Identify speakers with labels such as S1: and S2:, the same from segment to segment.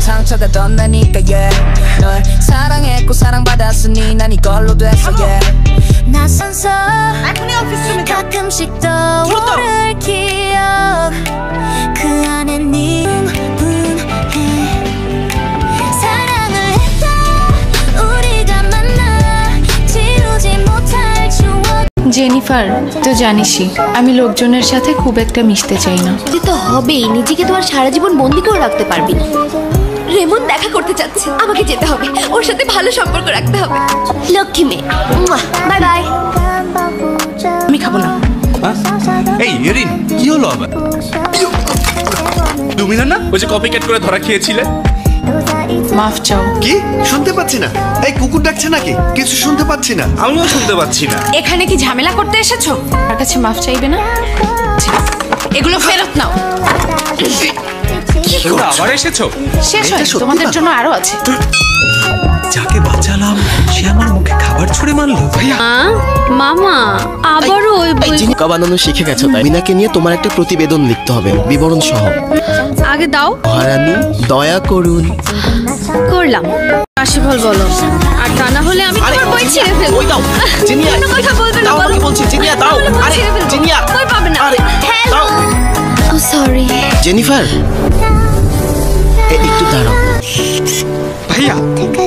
S1: 상처받던 나니까 yeah. 널 사랑했고 사랑받았으니 난 이걸로 됐어 yeah. 낯선서 가끔씩 떠오를 기억 그 안에 네 분해 사랑을 했다 우리가 만나 지우지 못할 추억
S2: Jennifer তো জানিসই আমি লোকজনের সাথে খুব একটা মিশতে চাই না
S3: তো হবেই নিজেকে তো আর সারা জীবন বন্দি করে রাখতে পারবি না রেমন দেখা করতে যাচ্ছে আমাকে যেতে হবে ওর সাথে ভালো সম্পর্ক রাখতে হবে লক্ষ্মী মেয়ে বাই বাই
S2: আমি খাবো না
S4: এই ইরিন কি হলো আবার তুমি না ওই যে কপিক্যাট করে ধরা খেয়েছিলে
S2: মাফ চাও
S5: কি শুনতে পাচ্ছি না এই কুকুর ডাকছে নাকি কিছু শুনতে পাচ্ছি না
S4: আমিও শুনতে পাচ্ছি না
S2: এখানে কি ঝামেলা করতে এসেছো তার কাছে মাফ চাইবে না এগুলো ফেরত নাও
S4: আবার এসেছো
S2: শেষ হয়েছে তোমাদের জন্য আরো আছে
S4: যাকে বাঁচালাম সে আমার মুখে খাবার ছুঁড়ে মারলো ভাইয়া
S3: মামা আবারও ওই
S6: জিনিকা বানানো শিখে গেছো তাই মিনাকে নিয়ে তোমার একটা প্রতিবেদন লিখতে হবে বিবরণ সহ
S3: আগে দাও
S6: মহারানী দয়া করুন
S3: করলাম রাশিফল বলো আর তা না হলে আমি তোমার বই ছিঁড়ে ফেলবো
S6: ওই দাও জিনিয়া
S3: কোনো কথা বলবে না
S6: দাও আমাকে বলছি জিনিয়া দাও আরে জিনিয়া
S3: কই পাবে না হ্যালো ও সরি
S6: জেনিফার একটু দাঁড়াও
S4: ভাইয়া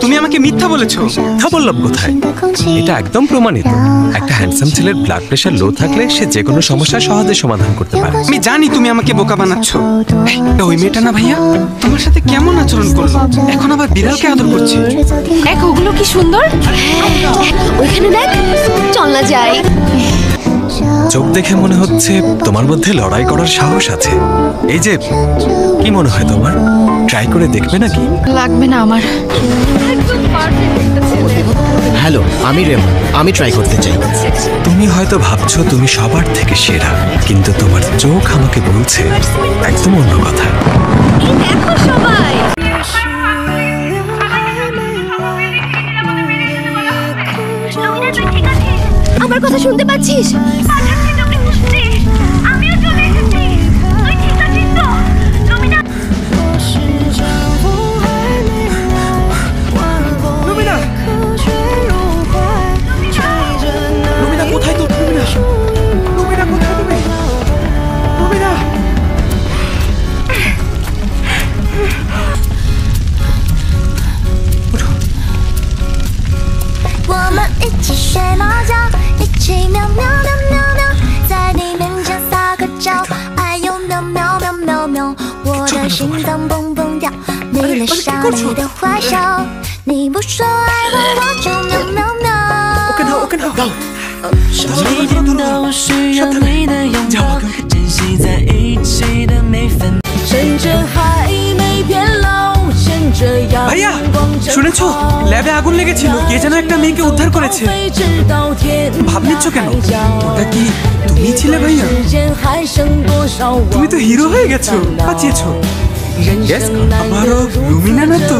S4: তুমি আমাকে মিথ্যা বলেছো মিথ্যা বললাম কোথায় এটা একদম প্রমাণিত একটা হ্যান্ডসাম ছেলের ব্লাড প্রেশার লো থাকলে সে যে কোনো সমস্যা সহজে সমাধান করতে পারে
S7: আমি জানি তুমি আমাকে বোকা বানাচ্ছো ওই মেয়েটা না ভাইয়া তোমার সাথে কেমন আচরণ করলো এখন আবার বিড়ালকে আদর করছে
S2: এক ওগুলো কি সুন্দর
S3: ওইখানে দেখ চল না যাই
S4: চোখ দেখে মনে হচ্ছে তোমার মধ্যে লড়াই করার সাহস আছে এই যে কি মনে হয় তোমার ট্রাই করে দেখবে নাকি
S2: লাগবে না আমার
S6: হ্যালো আমি রেমন আমি ট্রাই করতে চাই
S4: তুমি হয়তো ভাবছো তুমি সবার থেকে সেরা কিন্তু তোমার চোখ আমাকে বলছে একদম অন্য কথা
S3: দেখো সবাই আমার কথা শুনতে পাচ্ছিস
S7: ভাইয়া শুনেছো ল্যাবে আগুন লেগেছিল কে যেন একটা মেয়েকে উদ্ধার করেছে ভাব নিচ্ছ কেন ওটা কি তুমি ছিলে ভাইয়া তুমি তো হিরো হয়ে গেছো বাঁচিয়েছো আমারও লুমিনা না তো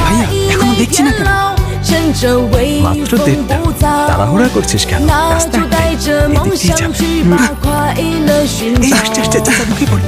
S7: ভাইয়া এখনো দেখছি না কেন
S4: মাত্র 1:30 তাড়াহুড়া করছিস কেন রাস্তা এদিকেই যাবে এই আস্তে আস্তে চাচামুখে পড়ি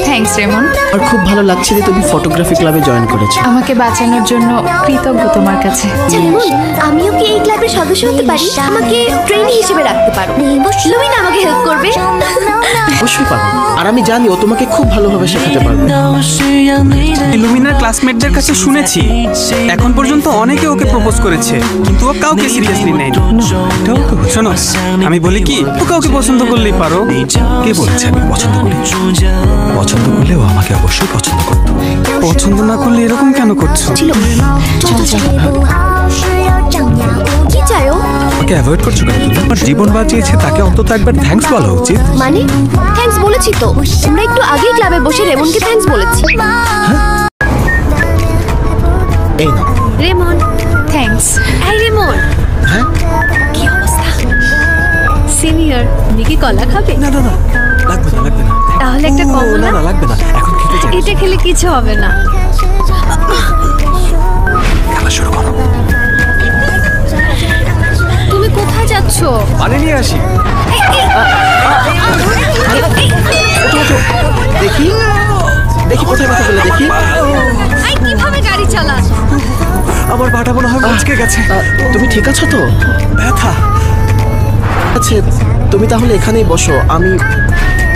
S2: থ্যাঙ্কস রেমন
S6: আর খুব ভালো লাগছে যে তুমি ফটোগ্রাফি ক্লাবে জয়েন করেছো।
S2: আমাকে বাঁচানোর জন্য কৃতজ্ঞ তোমার কাছে।
S3: রেমন, আমিও কি এই ক্লাবের সদস্য হতে পারি? আমাকে ট্রেনি হিসেবে রাখতে পারো। লুমিনা আমাকে হেল্প করবে।
S6: অবশ্যই পারো, আর আমি জানি ও তোমাকে খুব ভালোভাবে শেখাতে পারবে।
S7: লুমিনার ক্লাসমেটদের কাছে শুনেছি এখন পর্যন্ত অনেকে ওকে প্রপোজ করেছে, কিন্তু ও কাউকে সিরিয়াসলি নেয়নি। শোনো, আমি বলি কি, ও কাউকে পছন্দ করলেই পারো।
S4: কে বলেছে আমি পছন্দ করি? পছন্দ করলে ও আমাকে অবশ্যই পছন্দ করতো।
S7: পছন্দ না করলে এরকম কেন করছো?
S3: চল চল। কি চাই ও?
S4: ওকে অ্যাভয়েড করছো কেন তুমি? আমার জীবন বাঁচিয়েছে, তাকে অন্তত একবার থ্যাঙ্কস বলা উচিত।
S3: মানে থ্যাঙ্কস বলেছি তো, আমরা একটু আগেই ক্লাবে বসে রেমনকে থ্যাঙ্কস বলেছি।
S6: এই না
S3: রেমন,
S2: থ্যাঙ্কস।
S3: এই রেমন,
S6: হ্যাঁ
S3: কি অবস্থা? সিনিয়র, তুমি কি কলা খাবে?
S4: না না না, লাগবে না লাগবে না।
S3: তাহলে একটা
S4: ও,
S3: কমলা।
S4: না না লাগবে না, এখন খেতে চাই।
S3: এটা খেলে কিছু হবে না।
S4: খেলা শুরু করো।
S3: তুমি কোথায় যাচ্ছ?
S4: পানি নিয়ে আসি।
S6: দেখি দেখি কোথায় কথা বলে দেখি।
S3: আই কিভাবে গাড়ি চালাস?
S4: আমার বাটা মনে হয় আজকে গেছে।
S6: তুমি ঠিক আছো তো?
S4: ব্যথা।
S6: আচ্ছা, তুমি তাহলে এখানেই বসো, আমি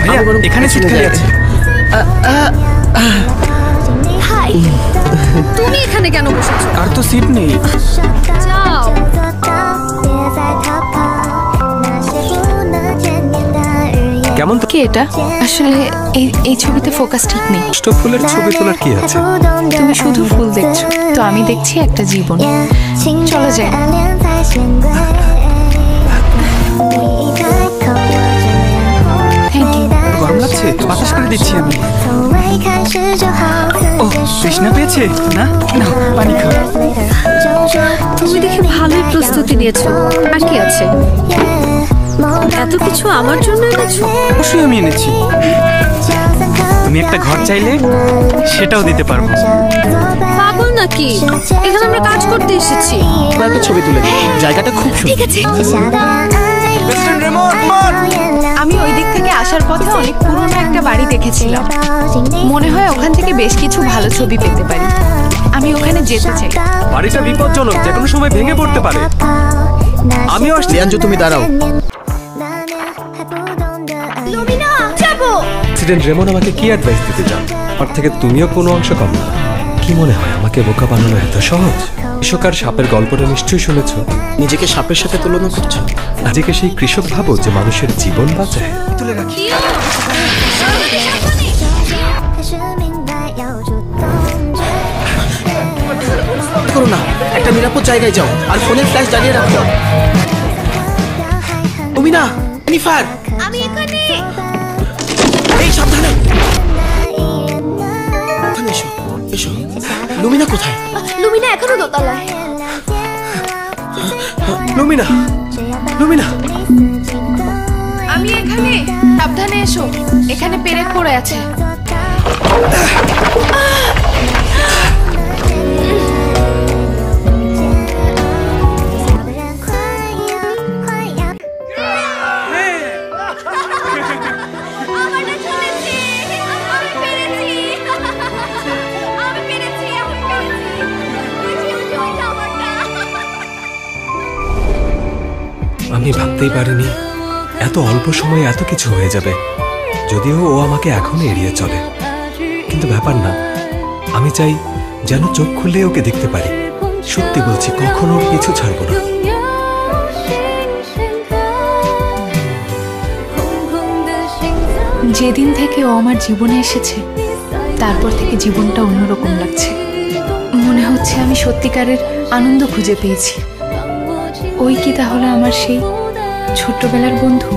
S7: ভাইয়া,
S6: বরং
S7: এখানে সিট খালি আছে।
S3: হাই, তুমি এখানে কেন বসেছো?
S7: আর তো সিট নেই।
S3: যাও।
S4: কেমন তো?
S2: কি এটা? আসলে এই ছবিতে ফোকাস ঠিক নেই।
S4: ষষ্ঠ ফুলের ছবি তোলার কি আছে?
S2: তুমি শুধু ফুল দেখছো, তো আমি দেখছি একটা জীবন। চলো যাই। Thank you.
S7: গরম লাগছে? বাতাস করে দিচ্ছি আমি। ও, তৃষ্ণা পেয়েছে না? না, পানি খাও।
S3: তুমি দেখি ভালোই প্রস্তুতি নিয়েছো। আর কি আছে? এত কিছু আমার জন্য এনেছো?
S7: অবশ্যই আমি এনেছি। তুমি একটা ঘর চাইলে সেটাও দিতে পারবো।
S3: পাগল নাকি? এখানে আমরা কাজ করতে এসেছি।
S6: আমরা একটা ছবি তুলে দিই, জায়গাটা খুব সুন্দর।
S3: ঠিক আছে।
S2: আমি ওই দিক থেকে আসার পথে অনেক পুরনো একটা বাড়ি দেখেছিলাম। মনে হয় ওখান থেকে বেশ কিছু ভালো ছবি পেতে পারি। আমি ওখানে যেতে চাই।
S4: বাড়িটা বিপজ্জনক, যে কোনো সময় ভেঙে পড়তে পারে। আমিও আসছি।
S6: লিয়াঞ্জু, তুমি দাঁড়াও।
S3: লুমিনা, যাবো।
S4: প্রেসিডেন্ট রেমন আমাকে কি অ্যাডভাইস দিতে চান? আমার থেকে তুমিও কোনো অংশ কম না। কি মনে হয় আমাকে বোকা বানানো এত সহজ? কৃষক আর সাপের গল্পটা নিশ্চয়ই শুনেছো।
S6: নিজেকে সাপের সাথে তুলনা করছো?
S4: আজকে সেই কৃষক ভাবো যে মানুষের জীবন বাঁচায়।
S7: তুলে রাখি।
S6: করো না, একটা নিরাপদ জায়গায় যাও, আর ফোনের ফ্ল্যাশ জ্বালিয়ে রাখো। লুমিনা, নিফার,
S3: আমি এখানে।
S6: এই সাবধানে। এখানে এসো, এসো। লুমিনা কোথায়?
S3: লুমিনা এখনো দোতলায়।
S4: লুমিনা, লুমিনা।
S2: আমি এখানে। সাবধানে এসো, এখানে পেরেক পড়ে আছে।
S4: আমি ভাবতেই পারিনি এত অল্প সময়ে এত কিছু হয়ে যাবে। যদিও ও আমাকে এখনো এড়িয়ে চলে, কিন্তু ব্যাপার না। আমি চাই যেন চোখ খুললে ওকে দেখতে পারি। সত্যি বলছি, কখনো ওর পিছু ছাড়বো না।
S2: যেদিন থেকে ও আমার জীবনে এসেছে, তারপর থেকে জীবনটা অন্যরকম লাগছে। মনে হচ্ছে আমি সত্যিকারের আনন্দ খুঁজে পেয়েছি। ওই কি তাহলে আমার সেই ছোট্টবেলার বন্ধু?